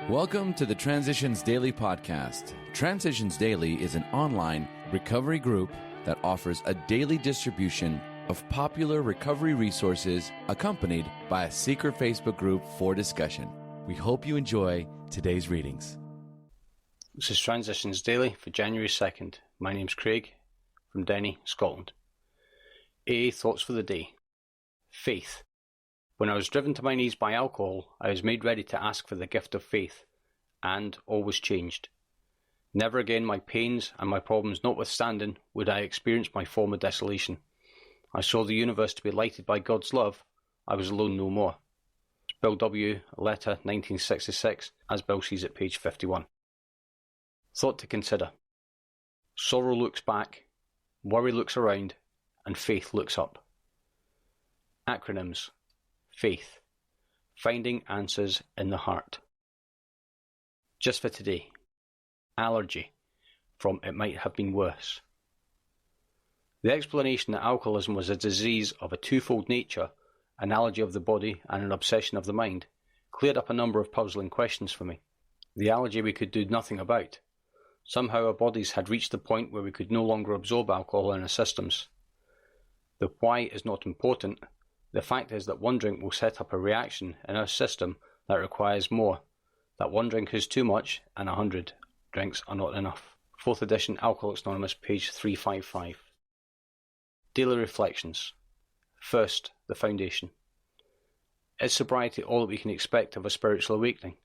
Welcome to the Transitions Daily podcast. Transitions Daily is an online recovery group that offers a daily distribution of popular recovery resources accompanied by a secret Facebook group for discussion. We hope you enjoy today's readings. This is Transitions Daily for January 2nd. My name's Craig from Denny, Scotland. AA Thoughts for the Day. Faith. When I was driven to my knees by alcohol, I was made ready to ask for the gift of faith, and all was changed. Never again, my pains and my problems notwithstanding, would I experience my former desolation. I saw the universe to be lighted by God's love. I was alone no more. Bill W., letter 1966, as Bill sees it, page 51. Thought to consider. Sorrow looks back, worry looks around, and faith looks up. Acronyms. Faith. Finding answers in the heart. Just for today. Allergy. From It Might Have Been Worse. The explanation that alcoholism was a disease of a twofold nature, an allergy of the body and an obsession of the mind, cleared up a number of puzzling questions for me. The allergy we could do nothing about. Somehow our bodies had reached the point where we could no longer absorb alcohol in our systems. The why is not important. The fact is that one drink will set up a reaction in our system that requires more, that one drink is too much and 100 drinks are not enough. 4th edition, Alcoholics Anonymous, page 355. Daily Reflections. First, the foundation. Is sobriety all that we can expect of a spiritual awakening?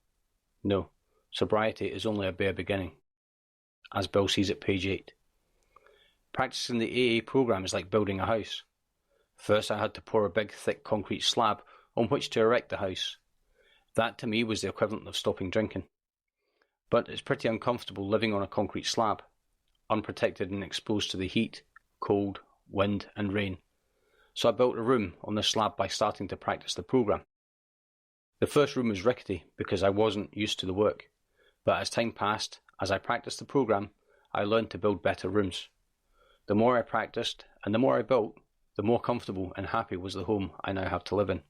No, sobriety is only a bare beginning. As Bill sees it, page 8. Practicing the AA program is like building a house. First, I had to pour a big, thick concrete slab on which to erect the house. That, to me, was the equivalent of stopping drinking. But it's pretty uncomfortable living on a concrete slab, unprotected and exposed to the heat, cold, wind and rain. So I built a room on the slab by starting to practice the program. The first room was rickety because I wasn't used to the work. But as time passed, as I practiced the program, I learned to build better rooms. The more I practiced and the more I built, the more comfortable and happy was the home I now have to live in.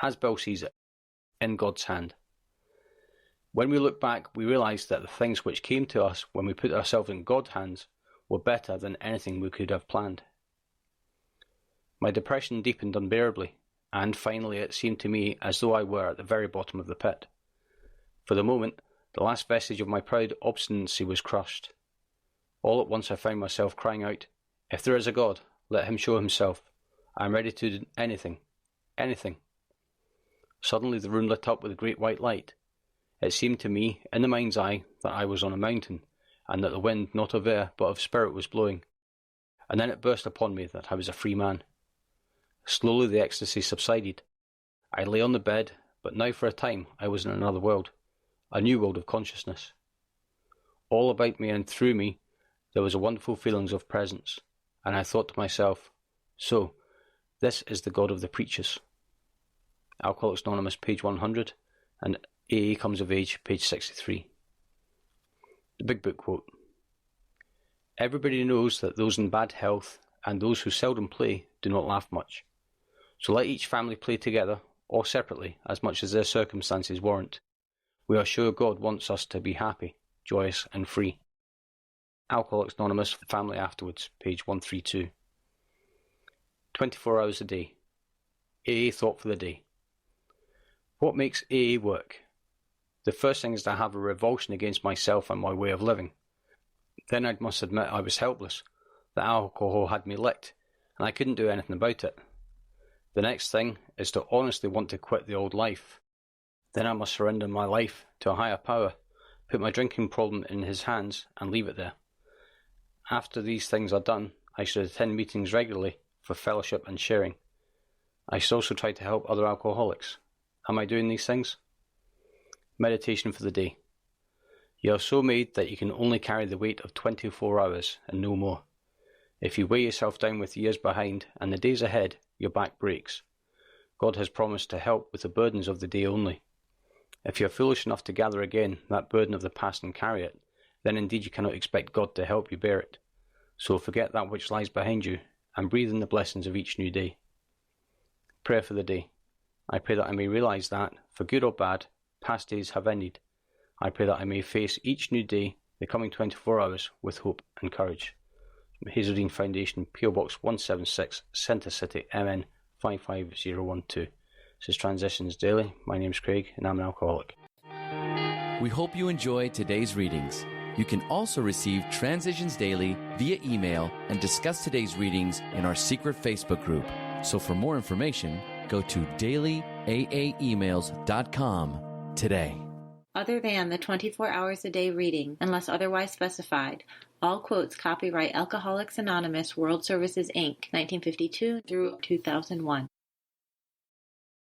As Bill sees it, in God's hand. When we look back, we realise that the things which came to us when we put ourselves in God's hands were better than anything we could have planned. My depression deepened unbearably, and finally it seemed to me as though I were at the very bottom of the pit. For the moment, the last vestige of my proud obstinacy was crushed. All at once I found myself crying out, "If there is a God, let him show himself. I am ready to do anything, anything." Suddenly the room lit up with a great white light. It seemed to me, in the mind's eye, that I was on a mountain, and that the wind, not of air, but of spirit, was blowing. And then it burst upon me that I was a free man. Slowly the ecstasy subsided. I lay on the bed, but now for a time I was in another world, a new world of consciousness. All about me and through me there was a wonderful feelings of presence, and I thought to myself, so, this is the God of the preachers. Alcoholics Anonymous, page 100, and AA Comes of Age, page 63. The Big Book quote. Everybody knows that those in bad health and those who seldom play do not laugh much. So let each family play together, or separately, as much as their circumstances warrant. We are sure God wants us to be happy, joyous and free. Alcoholics Anonymous, Family Afterwards, page 132. 24 hours a day. AA Thought for the Day. What makes AA work? The first thing is to have a revulsion against myself and my way of living. Then I must admit I was helpless. The alcohol had me licked, and I couldn't do anything about it. The next thing is to honestly want to quit the old life. Then I must surrender my life to a higher power, put my drinking problem in his hands, and leave it there. After these things are done, I should attend meetings regularly for fellowship and sharing. I should also try to help other alcoholics. Am I doing these things? Meditation for the day. You are so made that you can only carry the weight of 24 hours and no more. If you weigh yourself down with the years behind and the days ahead, your back breaks. God has promised to help with the burdens of the day only. If you are foolish enough to gather again that burden of the past and carry it, then indeed you cannot expect God to help you bear it. So forget that which lies behind you and breathe in the blessings of each new day. Prayer for the day. I pray that I may realise that, for good or bad, past days have ended. I pray that I may face each new day, the coming 24 hours, with hope and courage. From Hazeldean Foundation, PO Box 176, Centre City, MN 55012. This is Transitions Daily. My name's Craig and I'm an alcoholic. We hope you enjoyed today's readings. You can also receive Transitions Daily via email and discuss today's readings in our secret Facebook group. So for more information, go to dailyaaemails.com today. Other than the 24 hours a day reading, unless otherwise specified, all quotes copyright Alcoholics Anonymous World Services, Inc., 1952 through 2001.